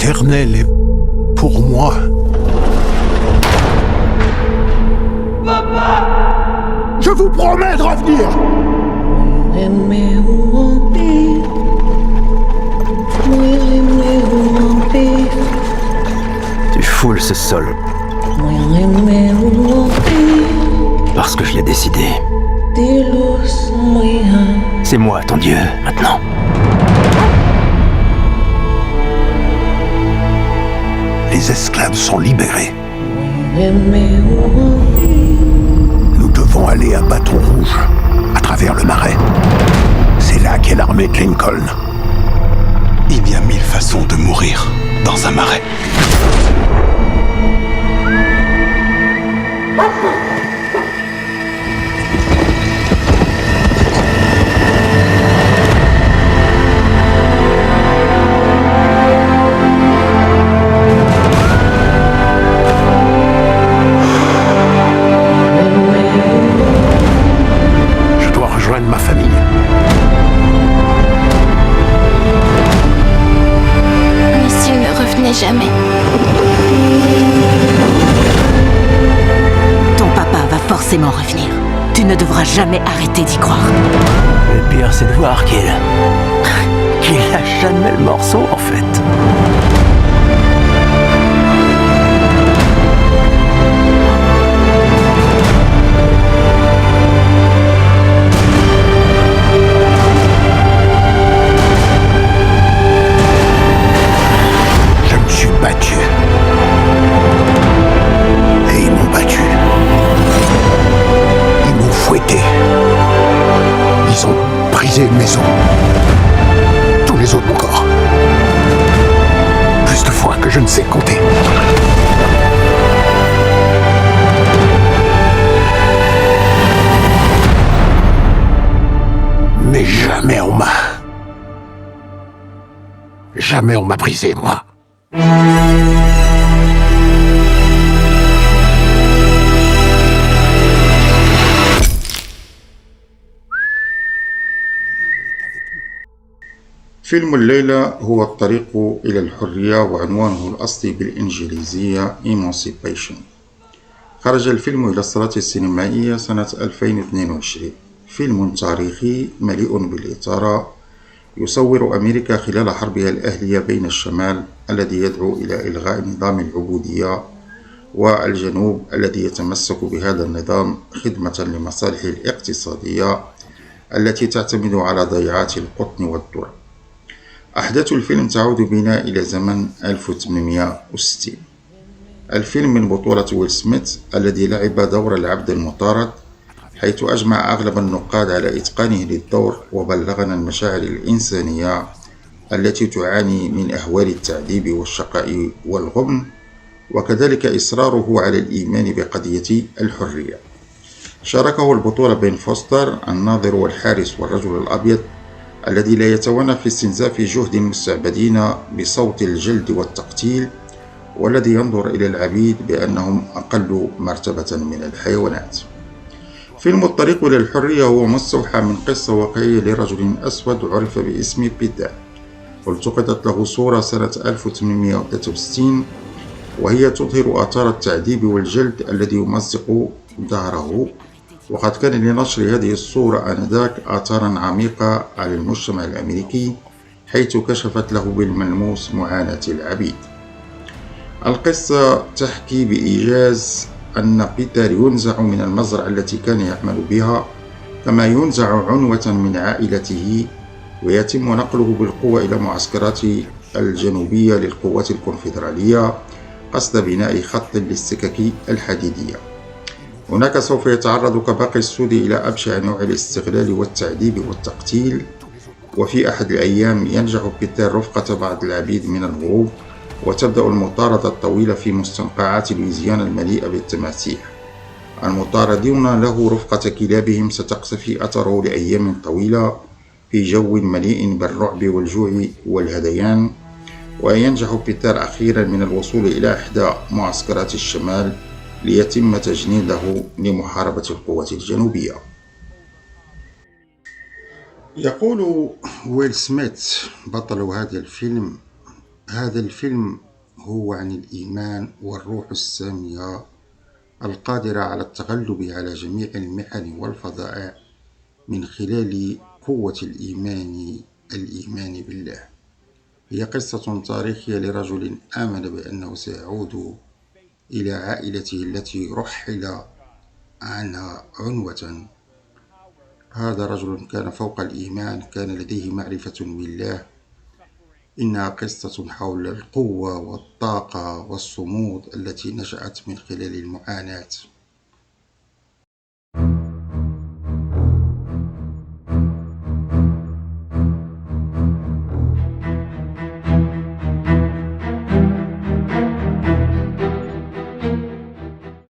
éternel est pour moi. Papa! Je vous promets de revenir! Tu foules ce sol. Parce que je l'ai décidé. C'est moi ton dieu, maintenant. Les esclaves sont libérés. Nous devons aller à Bâton Rouge, à travers le marais. C'est là qu'est l'armée de Lincoln. Il y a 1000 façons de mourir dans un marais. Ma famille. Monsieur ne revenait jamais. Ton papa va forcément revenir. Tu ne devras jamais arrêter d'y croire. Le pire, c'est de voir qu'il lâche jamais le morceau, en fait. Battu. Et ils m'ont battu. Ils m'ont fouetté. Ils ont brisé une maison. Tous les autres mon corps. Plus de fois que je ne sais compter. Mais jamais on m'a brisé, moi. فيلم الليلة هو الطريق إلى الحرية، وعنوانه الأصلي بالإنجليزية Emancipation. خرج الفيلم إلى الصالات السينمائية سنة 2022. فيلم تاريخي مليء بالإثارة، يصور أمريكا خلال حربها الأهلية بين الشمال الذي يدعو إلى إلغاء نظام العبودية والجنوب الذي يتمسك بهذا النظام خدمة لمصالحه الاقتصادية التي تعتمد على ضيعات القطن والذرة. أحداث الفيلم تعود بنا إلى زمن 1860. الفيلم من بطولة ويل سميث الذي لعب دور العبد المطارد، حيث أجمع أغلب النقاد على إتقانه للدور وبلغنا المشاعر الإنسانية التي تعاني من أهوال التعذيب والشقاء والغبن، وكذلك إصراره على الإيمان بقضية الحرية. شاركه البطولة بين فوستر الناظر والحارس والرجل الأبيض الذي لا يتوانى في استنزاف جهد المستعبدين بصوت الجلد والتقتيل، والذي ينظر إلى العبيد بأنهم أقل مرتبة من الحيوانات. فيلم الطريق إلى الحرية هو مستوحى من قصة واقعية لرجل أسود عرف باسم بيتر، والتقطت له صورة سنة 1863، وهي تظهر آثار التعذيب والجلد الذي يمزق ظهره، وقد كان لنشر هذه الصورة آنذاك آثارا عميقة على المجتمع الأمريكي، حيث كشفت له بالملموس معاناة العبيد. القصة تحكي بإيجاز أن بيتر ينزع من المزرعة التي كان يعمل بها، كما ينزع عنوة من عائلته، ويتم نقله بالقوة إلى معسكرات الجنوبية للقوات الكونفدرالية قصد بناء خط للسكك الحديدية. هناك سوف يتعرض كباقي السود إلى أبشع أنواع الاستغلال والتعذيب والتقتيل، وفي أحد الأيام ينجح بيتر رفقة بعض العبيد من الهروب، وتبدأ المطاردة الطويلة في مستنقعات لويزيانا المليئة بالتماسيح. المطاردون له رفقة كلابهم ستقتفي أثره لأيام طويلة في جو مليء بالرعب والجوع والهذيان، وينجح بيتر أخيرا من الوصول إلى إحدى معسكرات الشمال ليتم تجنيده لمحاربة القوات الجنوبية. يقول ويل سميث بطل هذا الفيلم: هذا الفيلم هو عن الإيمان والروح السامية القادرة على التغلب على جميع المحن والفظائع من خلال قوة الإيمان بالله. هي قصة تاريخية لرجل آمن بأنه سيعود إلى عائلته التي رحل عنها عنوة. هذا رجل كان فوق الإيمان، كان لديه معرفة بالله. إنها قصة حول القوة والطاقة والصمود التي نشأت من خلال المعاناة.